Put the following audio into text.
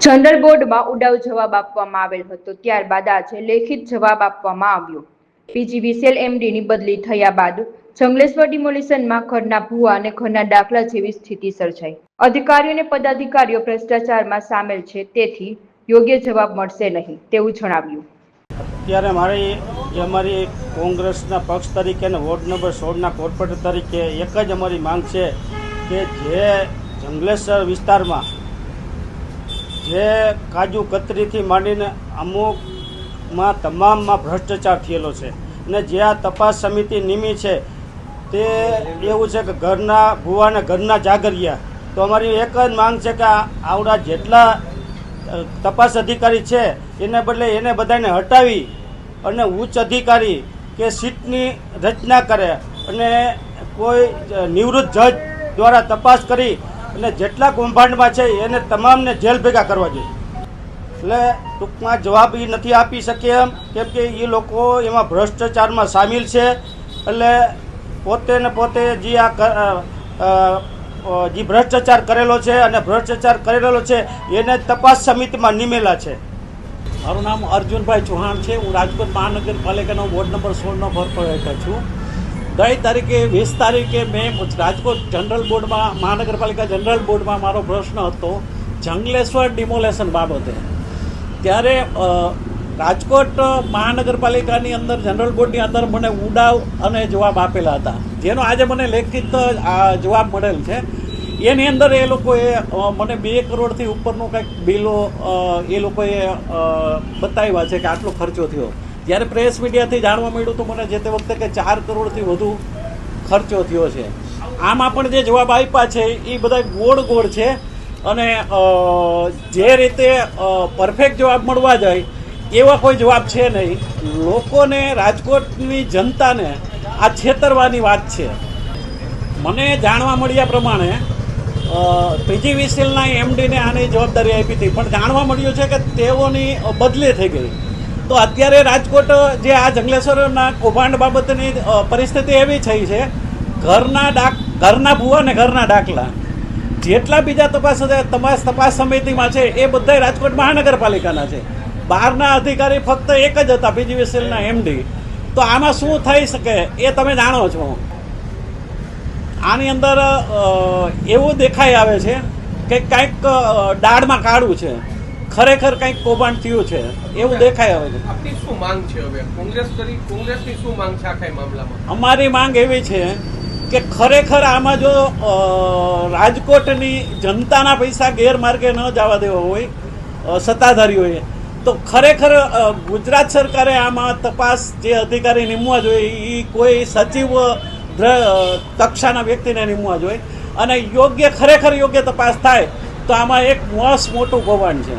General બોર્ડમાં ઉડાવ જવાબ આપવામાં આવેલ હતો, ત્યારબાદ આજે લેખિત જવાબ આપવામાં આવ્યો। પીજીવીસીએલ એમડીની બદલી થયા બાદ જંગલેશ્વર ડિમોલિશનમાં ઘરના ભૂવા અને ઘરના દાખલા જેવી સ્થિતિ સર્જાઈ। અધિકારીઓ અને પદાધિકારીઓ ભ્રષ્ટાચારમાં સામેલ છે, તેથી યોગ્ય જવાબ મળશે નહીં તેવું જણાવ્યું। અત્યારે અમારી કોંગ્રેસના પક્ષ તરીકે અને વોર્ડ નંબર 16ના કોર્પોરેટર તરીકે એક જ અમારી માંગ છે કે જે જંગલેશ્વર વિસ્તારમાં જે કાજુ કતરીથી માંડીને અમુકમાં તમામમાં ભ્રષ્ટાચાર થયેલો છે અને જે આ તપાસ સમિતિ નિમી છે તે એવું છે કે ઘરના ભૂવા અને ઘરના જાગરિયા। તો અમારી એક જ માંગ છે કે આવડા જેટલા તપાસ અધિકારી છે એને બદલે એને બધાને હટાવી અને ઉચ્ચ અધિકારી કે સીટની રચના કરે અને કોઈ નિવૃત્ત જજ દ્વારા તપાસ કરી અને જેટલા કૌભાંડમાં છે એને તમામને જેલ ભેગા કરવા જોઈએ। એટલે ટૂંકમાં જવાબ એ નથી આપી શકે એમ, કેમ કે એ લોકો એમાં ભ્રષ્ટાચારમાં સામેલ છે। એટલે પોતે ને પોતે જે જે ભ્રષ્ટાચાર કરેલો છે અને ભ્રષ્ટાચાર કરેલો છે એને તપાસ સમિતિમાં નિમેલા છે। મારું નામ અર્જુનભાઈ ચૌહાણ છે। હું રાજકોટ મહાનગરપાલિકાનો વોર્ડ નંબર 16નો કોર્પોરેટર છું। ગઈ તારીખે 20 તારીખે મેં રાજકોટ જનરલ બોર્ડમાં મહાનગરપાલિકા જનરલ બોર્ડમાં મારો પ્રશ્ન હતો જંગલેશ્વર ડિમોલેશન બાબતે। ત્યારે રાજકોટ મહાનગરપાલિકાની અંદર જનરલ બોર્ડની અંદર મને ઉડાવ અને જવાબ આપેલા હતા, જેનો આજે મને લેખિત જવાબ મળેલ છે। એની અંદર એ લોકોએ મને 2 કરોડથી ઉપરનું કંઈક બિલો એ લોકોએ બતાવ્યા છે કે આટલો ખર્ચો થયો। જ્યારે પ્રેસ મીડિયાથી જાણવા મળ્યું તો મને જે તે વખતે કે 4 કરોડથી વધુ ખર્ચો થયો છે। આમાં પણ જે જવાબ આપ્યા છે એ બધા ગોળ છે અને જે રીતે પરફેક્ટ જવાબ મળવા જાય એવા કોઈ જવાબ છે નહીં। લોકોને, રાજકોટની જનતાને આ છેતરવાની વાત છે। મને જાણવા મળ્યા પ્રમાણે પીજીવીસીએલના એમડીને આની જવાબદારી આપી હતી, પણ જાણવા મળ્યું છે કે તેઓની બદલી થઈ ગઈ। તો અત્યારે રાજકોટ જે આ જંગલેશ્વરના કૌભાંડ બાબતની પરિસ્થિતિ એવી થઈ છે, ઘરના ભૂવા અને ઘરના દાખલા જેટલા બીજા તપાસ સમિતિમાં છે એ બધા રાજકોટ મહાનગરપાલિકાના છે। બહારના અધિકારી ફક્ત એક જ હતા, પીજીવીસીએલના એમડી। તો આમાં શું થઈ શકે એ તમે જાણો છો। આની અંદર એવું દેખાઈ આવે છે કે કંઈક દાળમાં કાળું છે, ખરેખર કંઈક કૌભાંડ થયું છે એવું દેખાઈ આવે છે। આપની શું માંગ છે? હવે કોંગ્રેસની શું માંગ છે આખા મામલામાં? અમારી માંગ એવી છે કે ખરેખર આમાં જો રાજકોટની જનતાના પૈસા ગેરમાર્ગે ન જવા દેવા હોય સત્તાધારીઓએ, તો ખરેખર ગુજરાત સરકારે આમાં તપાસ જે અધિકારી નીમવા જોઈએ એ કોઈ સચિવ કક્ષાના વ્યક્તિને નીમવા જોઈએ અને ખરેખર યોગ્ય તપાસ થાય તો આમાં એક મોટું કૌભાંડ છે।